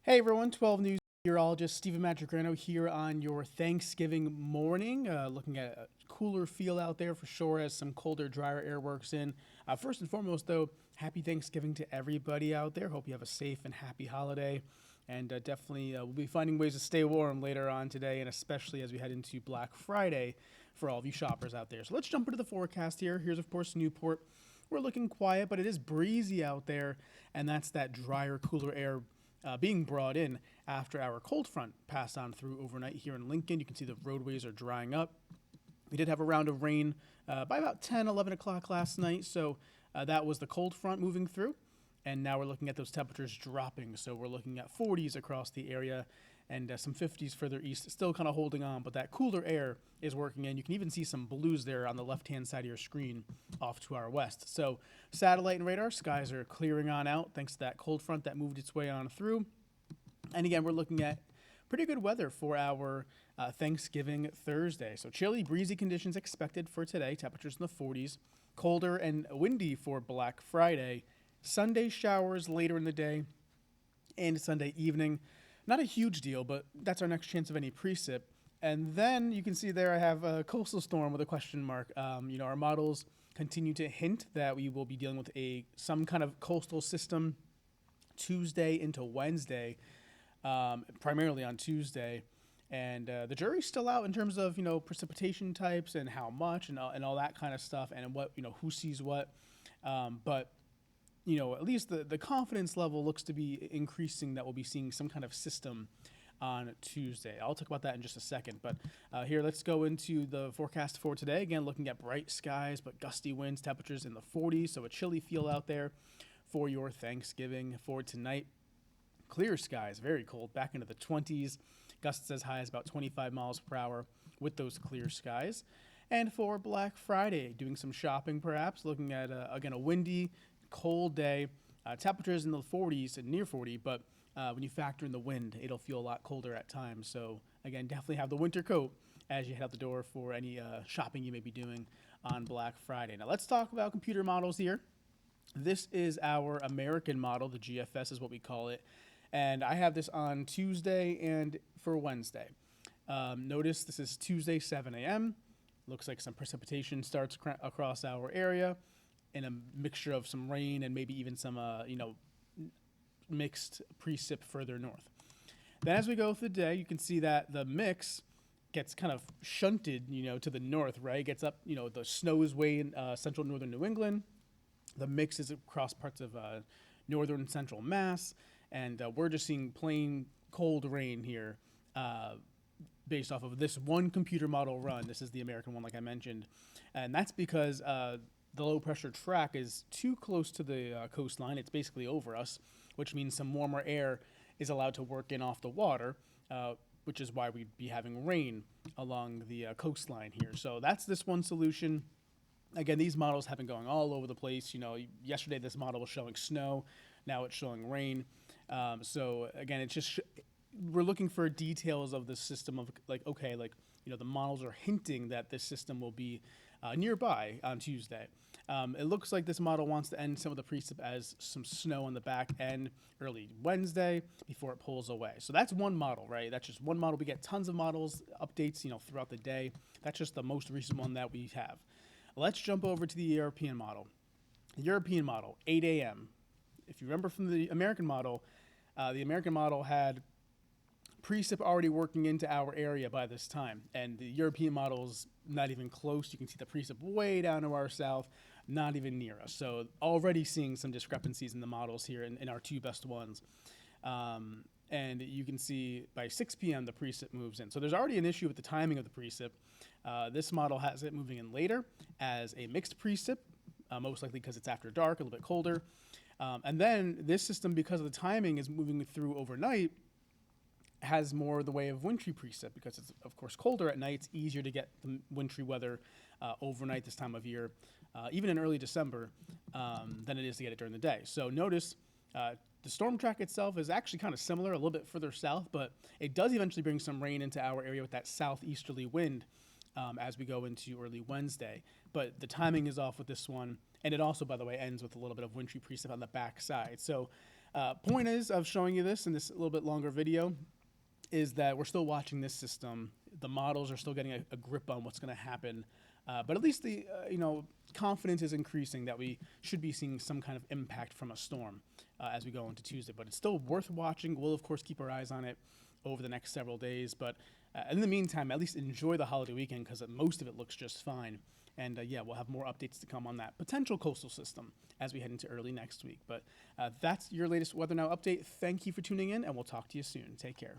Hey everyone, 12 News meteorologist Stephen Matrigrano here on your Thanksgiving morning. Looking at a cooler feel out there for sure as some colder, drier air works in. First and foremost, though, happy Thanksgiving to everybody out there. Hope you have a safe and happy holiday. And definitely we'll be finding ways to stay warm later on today, and especially as we head into Black Friday for all of you shoppers out there. So let's jump into the forecast here. Here's, of course, Newport. We're looking quiet, but it is breezy out there, and that's that drier, cooler air being brought in after our cold front passed on through overnight here in Lincoln. You can see the roadways are drying up. We did have a round of rain by about 10, 11 o'clock last night, so that was the cold front moving through. And now we're looking at those temperatures dropping. So we're looking at 40s across the area and some 50s further east, still kind of holding on, but that cooler air is working in. You can even see some blues there on the left-hand side of your screen off to our west. So satellite and radar skies are clearing on out thanks to that cold front that moved its way on through. And again, we're looking at pretty good weather for our Thanksgiving Thursday. So chilly, breezy conditions expected for today, temperatures in the 40s. Colder and windy for Black Friday. Sunday showers later in the day and Sunday evening. Not a huge deal, but that's our next chance of any precip. And then you can see there I have a coastal storm with a question mark. Our models continue to hint that we will be dealing with some kind of coastal system Tuesday into Wednesday, primarily on Tuesday. And the jury's still out in terms of, precipitation types and how much and all that kind of stuff and what, who sees what. But at least the confidence level looks to be increasing that we'll be seeing some kind of system on Tuesday. I'll talk about that in just a second. But here, let's go into the forecast for today. Again, looking at bright skies, but gusty winds, temperatures in the 40s. So a chilly feel out there for your Thanksgiving. For tonight, clear skies, very cold, back into the 20s. Gusts as high as about 25 miles per hour with those clear skies. And for Black Friday, doing some shopping perhaps, looking at, again, a windy, cold day, temperatures in the 40s and near 40, but when you factor in the wind, it'll feel a lot colder at times. So again, definitely have the winter coat as you head out the door for any shopping you may be doing on Black Friday. Now let's talk about computer models here. This is our American model, the GFS is what we call it, and I have this on Tuesday and for Wednesday. Notice this is Tuesday, 7 a.m. Looks like some precipitation starts across our area, in a mixture of some rain and maybe even some, mixed precip further north. Then as we go through the day, you can see that the mix gets kind of shunted, to the north, right? It gets up, the snow is way in central northern New England. The mix is across parts of northern and central Mass. And we're just seeing plain cold rain here based off of this one computer model run. This is the American one, like I mentioned. And that's because the low pressure track is too close to the coastline. It's basically over us, which means some warmer air is allowed to work in off the water, which is why we'd be having rain along the coastline here. So that's this one solution. Again, these models have been going all over the place. Yesterday this model was showing snow. Now it's showing rain. So again, it's just we're looking for details of the system of the models are hinting that this system will be nearby on Tuesday. It looks like this model wants to end some of the precip as some snow on the back end early Wednesday before it pulls away. So that's one model, right? That's just one model. We get tons of models, updates, throughout the day. That's just the most recent one that we have. Let's jump over to the European model. The European model, 8 a.m. If you remember from the American model had precip already working into our area by this time, and the European model's not even close. You can see the precip way down to our south, not even near us. So already seeing some discrepancies in the models here in our two best ones. And you can see by 6 p.m. the precip moves in. So there's already an issue with the timing of the precip. This model has it moving in later as a mixed precip, most likely because it's after dark, a little bit colder. And then this system, because of the timing, is moving through overnight, has more the way of wintry precip because it's, of course, colder at night. It's easier to get the wintry weather overnight this time of year, even in early December, than it is to get it during the day. So notice the storm track itself is actually kind of similar, a little bit further south, but it does eventually bring some rain into our area with that southeasterly wind as we go into early Wednesday. But the timing is off with this one, and it also, by the way, ends with a little bit of wintry precip on the back side. So Point is of showing you this in this little bit longer video is that we're still watching this system. The models are still getting a grip on what's going to happen, but at least the confidence is increasing that we should be seeing some kind of impact from a storm as we go into Tuesday. But it's still worth watching. We'll of course keep our eyes on it over the next several days. But in the meantime, at least enjoy the holiday weekend because most of it looks just fine. And yeah, we'll have more updates to come on that potential coastal system as we head into early next week. But that's your latest Weather Now update. Thank you for tuning in, and we'll talk to you soon. Take care.